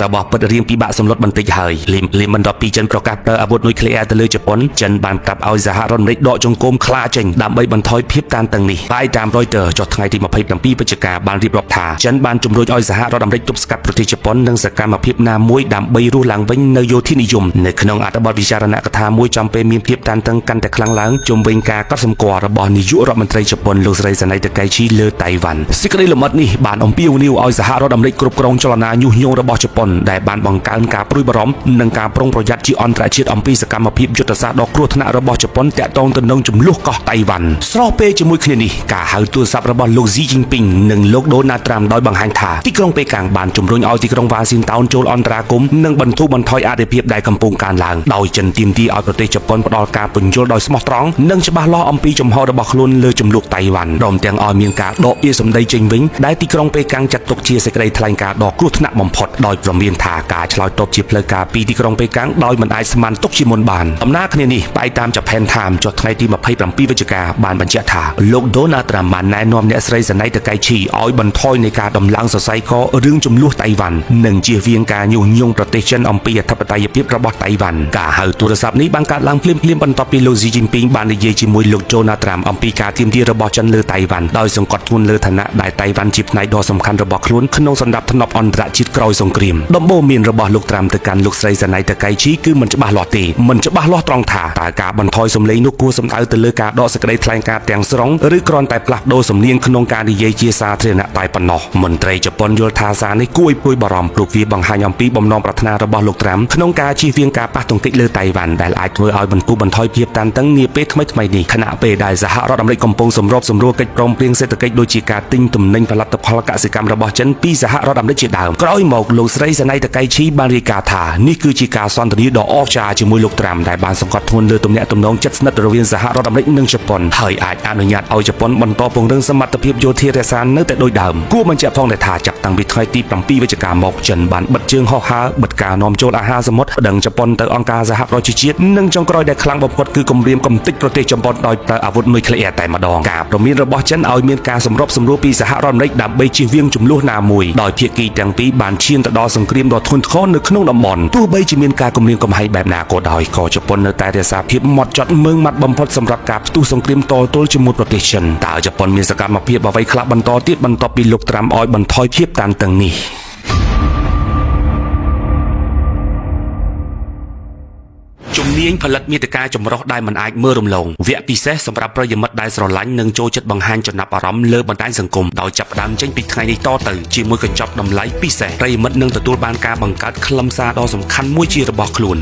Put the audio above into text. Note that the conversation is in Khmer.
របស់ពិតរៀងពិបាកសម្លុតបន្តិចហើយលីមិនដល់ពីចិនប្រកាសប្រើអាវុធនុយក្លេអ៊ែរទៅលើជប៉ុនចិនបានប្រាប់ឲ្យសហរដ្ឋអាមេរិកដកចង្គមខ្លាចេញដើម្បីបន្ថយភាពតានតឹងនេះហើយតាម Reuters ចុះថ្ងៃទី27វិច្ឆិកាបានរៀបរាប់ថាចិនបានជំរុញឲ្យសហរដ្ឋអាមេរិកទប់ស្កាត់ប្រទេសជប៉ុននិងសកម្មភាពណាមួយដើម្បីរស់ឡើងវិញនៅយោធានិយមនៅក្នុងអត្ថបទវិចារណកថាមួយចំពេលមានភាពតានតឹងកាន់តែខ្លាំងឡើងជុំវិញការកត់សម្គាល់របស់នាយករដ្ឋមន្ត្រីជប៉ុនលោកស្រីសានីតាកៃឈីលើតៃវ៉ាន់សេចក្តីលម្អិតនេះបានអំពាវនាវឲ្យសហរដ្ឋអាមេរិកគ្រប់គ្រងចលនាញុះញង់របស់ជប៉ុនដែលបានបង្កើនការព្រួយបារម្ភនិងការប្រុងប្រយ័ត្នជាអន្តរជាតិអំពីសកម្មភាពយុទ្ធសាស្ត្រដ៏គ្រោះថ្នាក់របស់ជប៉ុនទាក់ទងទៅនឹងចំនួនកោះតៃវ៉ាន់ស្របពេលជាមួយគ្នានេះការហៅទូរស័ព្ទរបស់លោកស៊ីជីនពីងនិងលោកដូណាល់ត្រាំដោយបង្ហាញថាទីក្រុងប៉េកាំងបានជំរុញឲ្យទីក្រុងវ៉ាស៊ីនតោនចូលអន្តរាគមន៍និងបន្ធូរបន្ថយអធិភាពដែលកំពុងកើនឡើងដោយចិនទាមទារឲ្យប្រទេសជប៉ុនផ្ដល់ការពន្យល់ដោយស្មោះត្រង់និងច្បាស់លាស់អំពីចំហរបស់ខ្លួនលើចំនួនតៃវ៉ាន់ព្រមទាំងឲ្យមានការដកពាក្យសម្ដីចេញវិញដែលទីក្រុងប៉េកាំងចាត់ទុកជាសេចក្តីថ្លែងការណ៍ដ៏គ្រោះថ្នាក់បំផុតដោយព្រមានថាការឆ្លើយតបជាផ្លូវការពីទីក្រុងប៉េកាំងដោយមិនអាចស្មានទុកជាមុនបានដំណើរគ្នានេះផ្អែកតាម Japan Times ចុះថ្ងៃទី27វិច្ឆិកាបានបញ្ជាក់ថាលោកដូណាល់ត្រាំបានណែនាំអ្នកស្រីសានីតាកៃឈីឲ្យបន្ថយនៃការដំឡើងសរសៃករឿងចំនួនតៃវ៉ាន់និងជៀសវាងការញុះញង់ប្រទេសចិនអំពីអធិបតេយ្យភាពរបស់តៃវ៉ាន់ការហៅទូរស័ព្ទនេះបានកើតឡើងភ្លាមបន្ទាប់ពីលោកស៊ីជីនពីងបាននិយាយជាមួយលោកដូណាល់ត្រាំអំពីការទាមទាររបស់ចិនលើតៃវ៉ាន់ដោយសង្កត់ធ្ងន់លើឋានៈដែលតៃវ៉ាន់ជាផ្នែកដ៏សំខាន់របស់ខ្លួនក្នុងសណ្ដាប់ធ្នាប់អន្តរជាតិក្រោយសង្គ្រាមដំបូន្មានរបស់លោកត្រាំទៅកាន់លោកស្រីសានីតាកៃឈីគឺមិនច្បាស់លាស់ទេមិនច្បាស់លាស់ត្រង់ថាតើការបន្ថយសម្លេងនោះគួរសំដៅទៅលើការដកសេចក្តីថ្លែងការណ៍ទាំងស្រុងឬគ្រាន់តែផ្លាស់ប្ដូរសំនៀងក្នុងការនិយាយជាសាធារណៈតែប៉ុណ្ណោះមន្ត្រីជប៉ុនយល់ថាសារនេះគួរឲ្យព្រួយបារម្ភព្រោះវាបង្ហាញអំពីបំណងប្រាថ្នារបស់លោកត្រាំក្នុងការជៀសវាងការប៉ះទង្គិចលើតៃវ៉ាន់ដែលអាចធ្វើឲ្យបន្ថយភាពតានតឹងនាពេលថ្មីៗនេះខណៈពេលដែលសហរដ្ឋអាមេរិកកំពុងសម្របសម្រួលកិច្ចព្រមព្រៀងសេដ្ឋកិច្ចដូចជាការទិញទំនិញផលិតផលកសិកម្មរបស់ចិនពីសហរដ្ឋអាមេរិកជាដើមក្រោយមកលោកស្រីសានីតាកៃឈីបានរាយការណ៍ថានេះគឺជាការសន្ទនាដ៏អស្ចារ្យជាមួយលោកត្រាំដែលបានសង្កត់ធ្ងន់លើទំនាក់ទំនងជិតស្និទ្ធរវាងសហរដ្ឋអាមេរិកនិងជប៉ុនហើយអាចអនុញ្ញាតឲ្យជប៉ុនបន្តពង្រឹងសមត្ថភាពយោធារក្សានៅតែដូចដើមគួរបញ្ជាក់ផងដែរថាចាប់តាំងពីថ្ងៃទី7វិច្ឆិកាមកចិនបានបិទជើងហោះហើរបិទការនាំចូលអាហារសមុទ្រប្តឹងជប៉ុនទៅអង្គការសហប្រជាជាតិនិងចុងក្រោយដែលខ្លាំងបំផុតគឺគម្រាមកំទេចប្រទេសជប៉ុនដោយប្រើអាវុធនុយក្លេអ៊ែរតែម្ដងការព្រមានរបស់ចិនឲ្យមានការសម្របសម្រួលពីសហរដ្ឋអាមេរិកដើម្បីជៀសវាងចំនួនណាមួយដោយភាគីទាំងពីរបានឈានទៅដល់សង្គ្រាមដ៏ធ្ងន់ធ្ងរនៅក្នុងតំបន់ទោះបីជាមានការគំរាមកំហែងបែបណាក៏ដោយក៏ជប៉ុននៅតែរក្សាភាពហ្មត់ចត់ម៉ឺងម៉ាត់បំផុតសម្រាប់ការផ្ទុះសង្គ្រាមតទល់ជាមួយប្រទេសចិនតើជប៉ុនមានសកម្មភាពអ្វីខ្លះបន្តទៀតបន្ទាប់ពីលោកត្រាំឲ្យបន្ថយភាពតានតឹងនេះជំនាញផលិតមាតិកាចម្រុះដែលមិនអាចមើលរំលងវគ្គពិសេសសម្រាប់ប្រិយមិត្តដែលស្រឡាញ់និងចូលចិត្តបង្ហាញចំណាប់អារម្មណ៍លើបណ្ដាញសង្គមដោយចាប់ផ្ដើមចេញពីថ្ងៃនេះតទៅជាមួយកញ្ចប់តម្លៃពិសេសប្រិយមិត្តនឹងទទួលបានការបង្កើតខ្លឹមសារដ៏សំខាន់មួយជារបស់ខ្លួន